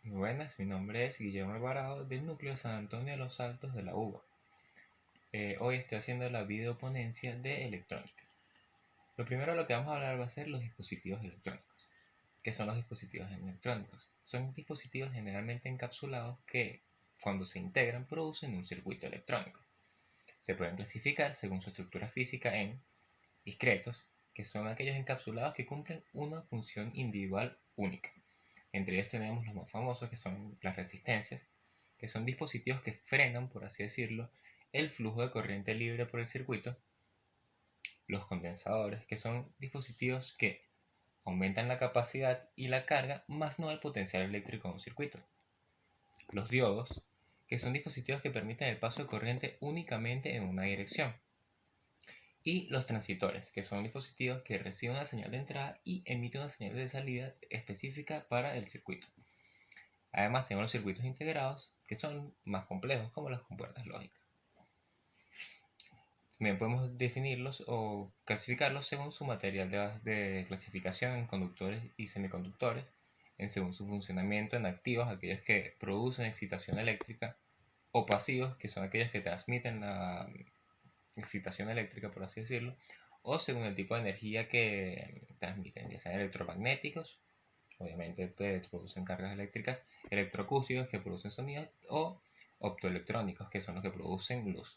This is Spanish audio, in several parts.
Muy buenas, mi nombre es Guillermo Alvarado del núcleo San Antonio de los Altos de la UBA. Hoy estoy haciendo la videoponencia de electrónica. Lo primero de lo que vamos a hablar va a ser los dispositivos electrónicos. ¿Qué son los dispositivos electrónicos? Son dispositivos generalmente encapsulados que, cuando se integran, producen un circuito electrónico. Se pueden clasificar según su estructura física en discretos, que son aquellos encapsulados que cumplen una función individual única. Entre ellos tenemos los más famosos, que son las resistencias, que son dispositivos que frenan, por así decirlo, el flujo de corriente libre por el circuito. Los condensadores, que son dispositivos que aumentan la capacidad y la carga, más no el potencial eléctrico de un circuito. Los diodos, que son dispositivos que permiten el paso de corriente únicamente en una dirección. Y los transitores, que son dispositivos que reciben una señal de entrada y emiten una señal de salida específica para el circuito. Además tenemos los circuitos integrados, que son más complejos, como las compuertas lógicas. También podemos definirlos o clasificarlos según su material de clasificación en conductores y semiconductores, según su funcionamiento en activos, aquellos que producen excitación eléctrica, o pasivos, que son aquellos que transmiten la excitación eléctrica, por así decirlo, o según el tipo de energía que transmiten, ya sean electromagnéticos, obviamente producen cargas eléctricas, electroacústicos, que producen sonido, o optoelectrónicos, que son los que producen luz.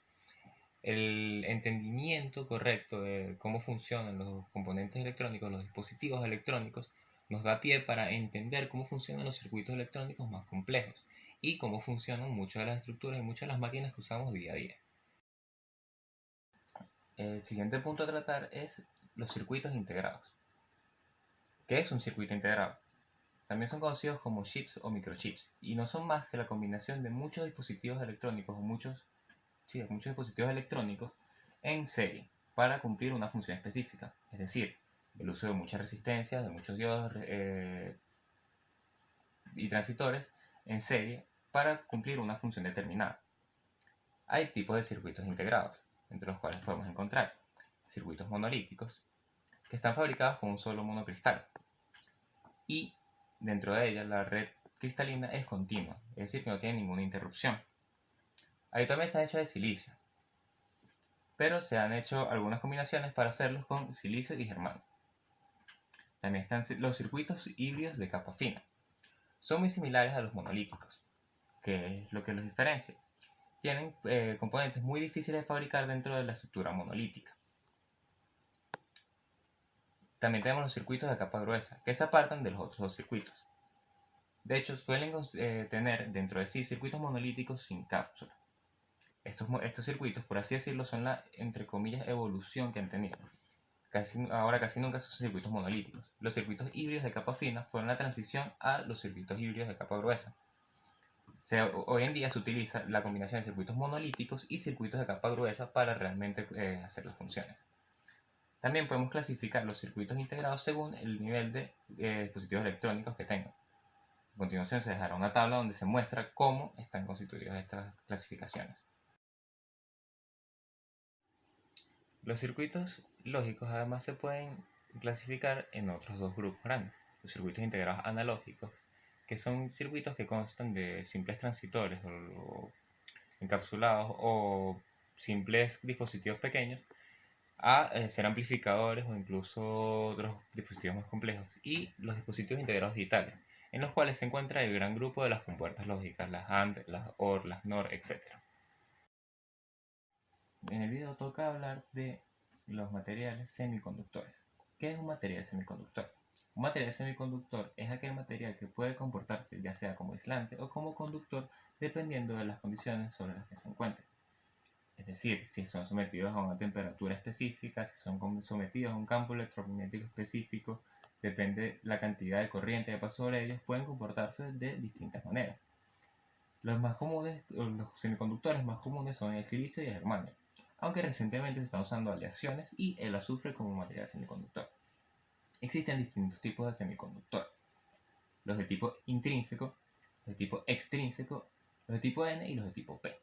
El entendimiento correcto de cómo funcionan los componentes electrónicos, los dispositivos electrónicos, nos da pie para entender cómo funcionan los circuitos electrónicos más complejos y cómo funcionan muchas de las estructuras y muchas de las máquinas que usamos día a día. El siguiente punto a tratar es los circuitos integrados. ¿Qué es un circuito integrado? También son conocidos como chips o microchips, y no son más que la combinación de muchos dispositivos electrónicos o muchos dispositivos electrónicos en serie para cumplir una función específica, es decir, el uso de muchas resistencias, de muchos diodos y transitores en serie para cumplir una función determinada. Hay tipos de circuitos integrados, entre los cuales podemos encontrar circuitos monolíticos, que están fabricados con un solo monocristal, y dentro de ella la red cristalina es continua, es decir, que no tiene ninguna interrupción. Habitualmente están hechos de silicio, pero se han hecho algunas combinaciones para hacerlos con silicio y germanio. También están los circuitos híbridos de capa fina. Son muy similares a los monolíticos, que es lo que los diferencia. Tienen componentes muy difíciles de fabricar dentro de la estructura monolítica. También tenemos los circuitos de capa gruesa, que se apartan de los otros dos circuitos. De hecho, suelen tener dentro de sí circuitos monolíticos sin cápsula. Estos circuitos, por así decirlo, son la, entre comillas, evolución que han tenido. Ahora casi nunca son circuitos monolíticos. Los circuitos híbridos de capa fina fueron la transición a los circuitos híbridos de capa gruesa. Hoy en día se utiliza la combinación de circuitos monolíticos y circuitos de capa gruesa para realmente hacer las funciones. También podemos clasificar los circuitos integrados según el nivel de dispositivos electrónicos que tengan. A continuación se dejará una tabla donde se muestra cómo están constituidas estas clasificaciones. Los circuitos lógicos además se pueden clasificar en otros dos grupos grandes. Los circuitos integrados analógicos, que son circuitos que constan de simples transitores o encapsulados o simples dispositivos pequeños, a ser amplificadores o incluso otros dispositivos más complejos, y los dispositivos integrados digitales, en los cuales se encuentra el gran grupo de las compuertas lógicas, las AND, las OR, las NOR, etc. En el video toca hablar de los materiales semiconductores. ¿Qué es un material semiconductor? Un material semiconductor es aquel material que puede comportarse ya sea como aislante o como conductor dependiendo de las condiciones sobre las que se encuentre. Es decir, si son sometidos a una temperatura específica, si son sometidos a un campo electromagnético específico, depende la cantidad de corriente que pasa sobre ellos, pueden comportarse de distintas maneras. Los semiconductores más comunes son el silicio y el germanio, aunque recientemente se están usando aleaciones y el azufre como material semiconductor. Existen distintos tipos de semiconductor: los de tipo intrínseco, los de tipo extrínseco, los de tipo N y los de tipo P.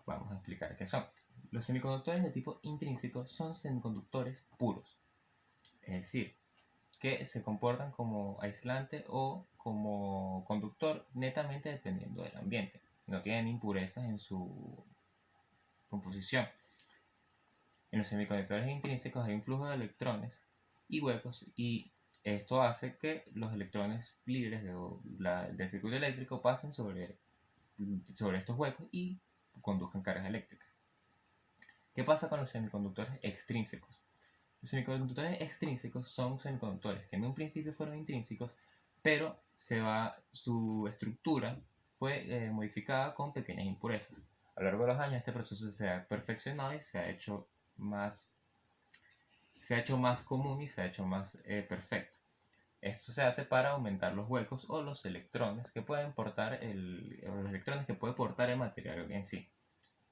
Vamos a explicar qué son. Los semiconductores de tipo intrínseco son semiconductores puros, es decir, que se comportan como aislante o como conductor netamente dependiendo del ambiente. No tienen impurezas en su composición. En los semiconductores intrínsecos hay un flujo de electrones y huecos, y esto hace que los electrones libres del circuito eléctrico pasen sobre estos huecos y conduzcan cargas eléctricas. ¿Qué pasa con los semiconductores extrínsecos? Los semiconductores extrínsecos son semiconductores que en un principio fueron intrínsecos, pero su estructura fue modificada con pequeñas impurezas. A lo largo de los años este proceso se ha perfeccionado y se ha hecho más común y se ha hecho más perfecto. Esto se hace para aumentar los huecos o los electrones que pueden portar puede portar el material en sí.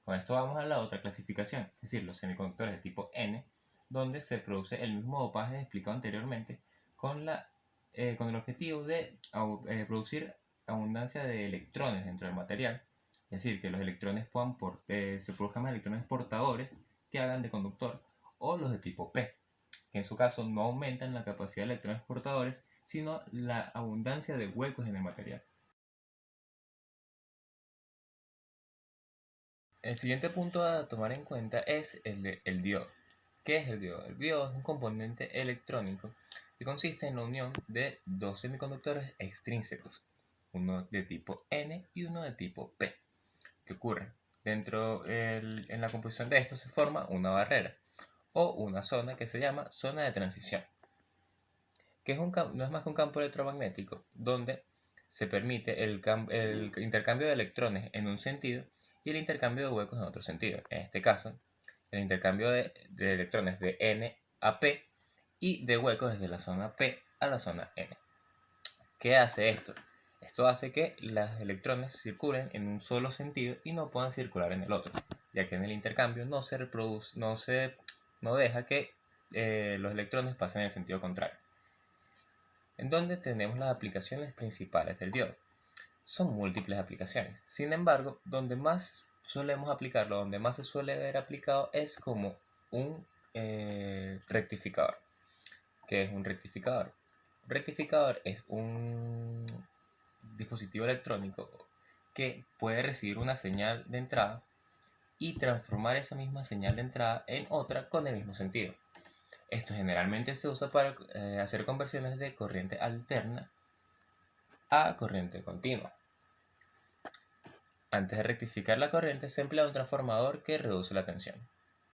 Con esto vamos a la otra clasificación, es decir, los semiconductores de tipo N, donde se produce el mismo dopaje explicado anteriormente con el objetivo de producir abundancia de electrones dentro del material, es decir, que los electrones se produzcan más electrones portadores que hagan de conductor, o los de tipo P, que en su caso no aumentan la capacidad de electrones portadores, sino la abundancia de huecos en el material. El siguiente punto a tomar en cuenta es el diodo. ¿Qué es el diodo? El diodo es un componente electrónico que consiste en la unión de dos semiconductores extrínsecos, uno de tipo N y uno de tipo P. ¿Qué ocurre? En la composición de estos se forma una barrera o una zona que se llama zona de transición, que no es más que un campo electromagnético donde se permite el intercambio de electrones en un sentido y el intercambio de huecos en otro sentido. En este caso, el intercambio de electrones de N a P y de huecos desde la zona P a la zona N. ¿Qué hace esto? Esto hace que los electrones circulen en un solo sentido y no puedan circular en el otro, ya que en el intercambio no deja que los electrones pasen en el sentido contrario. En donde tenemos las aplicaciones principales del diodo. Son múltiples aplicaciones. Sin embargo, donde más solemos aplicarlo, donde más se suele ver aplicado es como un rectificador. ¿Qué es un rectificador? Un rectificador es un dispositivo electrónico que puede recibir una señal de entrada y transformar esa misma señal de entrada en otra con el mismo sentido. Esto generalmente se usa para hacer conversiones de corriente alterna a corriente continua. Antes de rectificar la corriente se emplea un transformador que reduce la tensión.